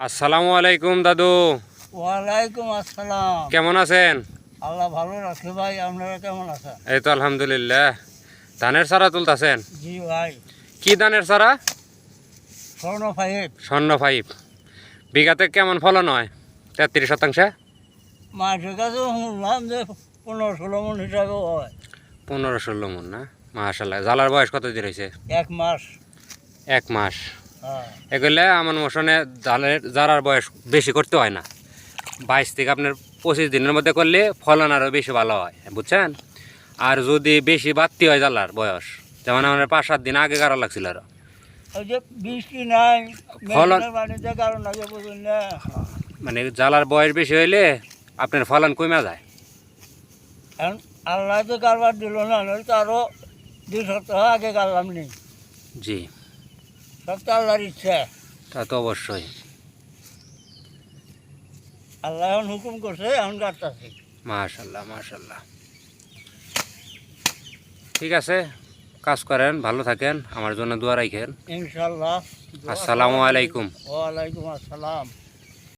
আসসালামু আলাইকুম দাদু। ওয়ালাইকুম আসসালাম। কেমন আছেন? আল্লাহ ভালো রাখে ভাই, আপনারা কেমন আছেন? এই তো আলহামদুলিল্লাহ। ধানের চারা তুলতাছেন? জি ভাই। কি ধানের চারা? স্বর্ণ ফাইভ। স্বর্ণ 5। বিঘাতে কেমন ফলন হয়? 33 শতাংশে মাঠের কাছে শুনলাম যে 15-16 মন হিসাবে হয়। 15-16 মন না? মাশাল্লাহ। জালার বয়স কতদিন হয়েছে? 1 মাস। 1 মাস। হ্যাঁ। এগুলো আমার মোশনে জালার বয়স বেশি করতে হয় না। 22 থেকে আপনার 25 দিনের মধ্যে করলে ফলন আরও বেশি ভালো হয়, বুঝছেন? আর যদি বেশি বাড়তি হয় জালার বয়স, যেমন আমার 5-7 দিন আগে গাড়া লাগছিল আরো, ওই যে বৃষ্টি নাই, ফলন মেঘের পানিতে কারণ আগে বুঝুন না। মানে জালার বয়স বেশি হইলে আপনার ফলন কমে যায়। এখন আল্লাহ তো কারবার দিল না, নইলে তো আরও 2 সপ্তাহ আগে গাড়লাম নি। জি, সব তো আল্লাহর ইচ্ছা। তা তো অবশ্যই। আল্লাহ এখন হুকুম করছে, এখন কাটতেছি। মাশাল্লাহ মাশাল্লাহ। ঠিক আছে, কাজ করেন, ভালো থাকেন, আমার জন্য দোয়া রাখেন। ইনশাল্লাহ। আসসালামু আলাইকুম। ওয়ালাইকুম আসসালাম।